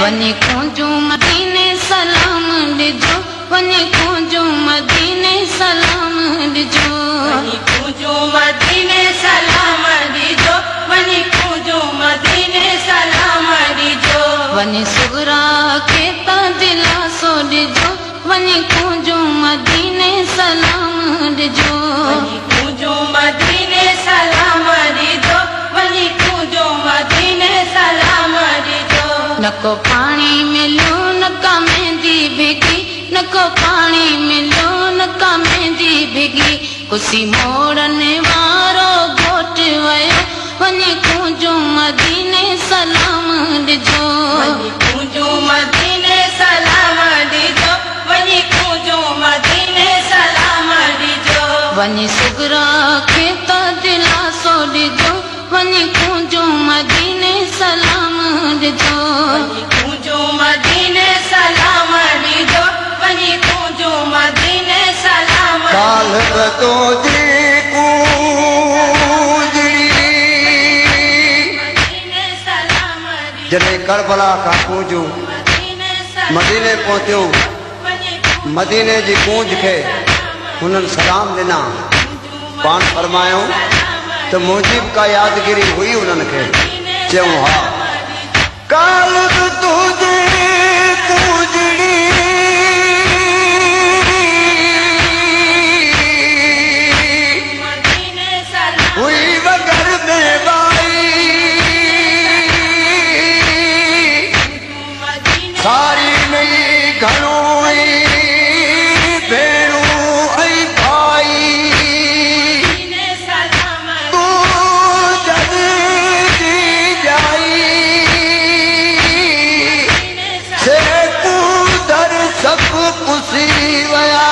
वनी कुंजू मदीने सलाम दिजो वनी कुंजू मदीने सलाम दिजो वनी कुंजू मदीने सलाम दिजो वनी कुंजू मदीने सलाम दिजो वनी सुगरा के ता दिलासो दिजो वनी कुंजू मदीने सलाम दिजो वनी कुंजू मदीने सलाम दिजो वनी कुंजू मदीने सलाम दिजो नको पानी मिलो नका मेहंदी भिगी नको पानी मिलो नका मेहंदी भिगी कुसी मोड़ने वारो घोट वयो वनी कुंजू मदीने सलाम दिजो वनी कुंजू मदीने सलाम दिजो वनी कुंजू मदीने सलाम दिजो वनी सुगरा के ता दिलासो दिजो वनी कुंजू मदीने सलाम दिजो वनी कुंजू मदीने सलाम दिजो वनी कुंजू मदीने सलाम काल तो जी मदीने सलाम दिजो जॾहिं करबला का कूंजू मदीने मदीने पहुतियूं वनी मदीने जी कूंज खे हुननि सलाम ॾिना पाण फरमायो त मुंहिंजी का यादगिरी हुई उन्हनि खे चयूं हा काल तुंहिंजी कूंजड़ी मदीने सलाम हुई वगर में बाई मदीने सारी नई घणो भेणू ऐं भाई सलाम तूं जॾहिं जाई से कूदर सभु पुसी विया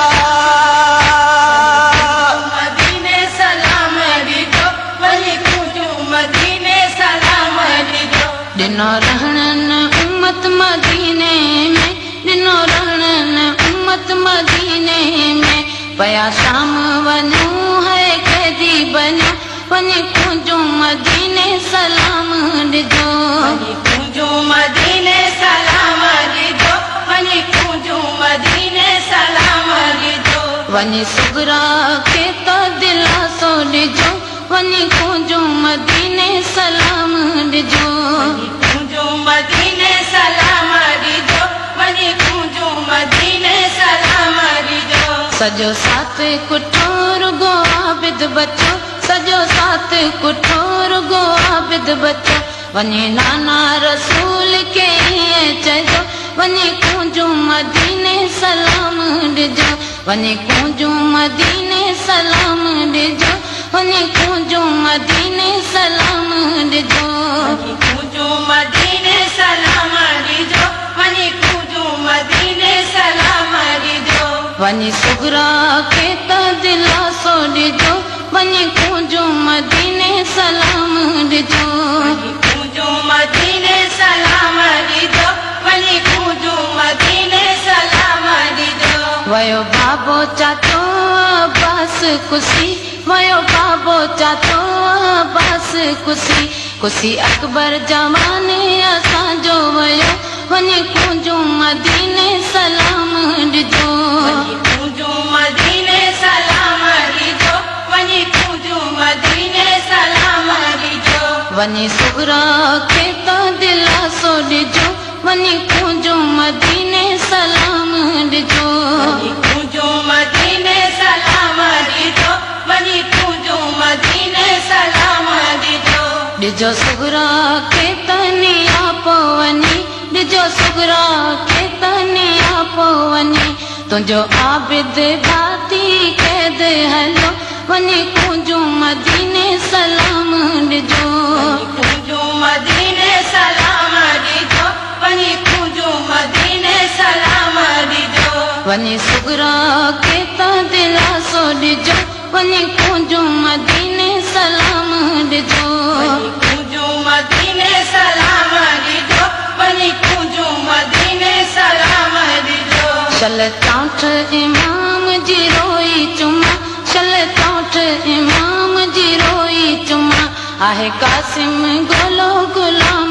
मदीने सलाम दिजो वनी कुंजू मदीने सलाम दिजो दिनो रहणन उम्मत मदीने में दिनो रहणन उम्मत मदीने में पया शाम वनू है कैदी बनो वनी कुंजू मदीने सलाम दिजो वनी कुंजू मदीने सलाम दिजो वनी कुंजू मदीने सलाम दिजो वनी सुगरा के तो दिलासो दिजो वनी कुंजू मदीने सलाम दिजो वनी कुंजू मदीने सलाम दिजो वनी कुंजू मदीने सलाम दिजो सजो साथ कुठोर गो आबिद बचो सजो साथ कुठोर गो आबिद बचो वनी नाना रसूल के ये चजो वनी कुंजू मदीने सलाम दिजो वनी कुंजू मदीने सलाम दिजो वनी कुंजू मदीने सलाम दिजो वनी कुंजू मदीने सलाम दिजो वनी कुंजू मदीने सलाम दिजो वनी सुगरा के ता दिलासो दिजो वनी कुंजू मदीने सलाम दिजो वनी कुंजू मदीने सलाम दिजो वनी कुंजू मदीने सलाम दिजो वयो बाबो चाचो अब्बास कुसी वयो बाबो चाचो अब्बास कुसी कुसी अकबर जवाने असांजो वयो वनी कुंजू मदीने सलाम दिजो वनी कुंजू मदीने सलाम दिजो वनी कुंजू मदीने सलाम दिजो वनी सुगरा के तो दिलासो दिजो वनी कुंजू मदीने सलाम दिजो वनी कुंजू मदीने सलाम दिजो वनी कुंजू मदीने सलाम दिजो दिजो सुगरा के तनिया पवनी दिजो सुगरा के तनिया पवनी तुंजो आबिद भाती कैद हलो वनी कुंजू मदीने सलाम दिजो वनी कुंजू मदीने सलाम दिजो वनी कुंजू मदीने सलाम दिजो वनी सुगरा के ता दिलासो दिजो वनी कुंजू मदीने सलाम दिजो वनी कुंजू मदीने सलाम दिजो वनी कुंजू मदीने सलाम दिजो शल चौठ इमाम जी रोई चुमा शल चौठ इमाम जी रोई चुमा आहे कासिम गोलो गुलाम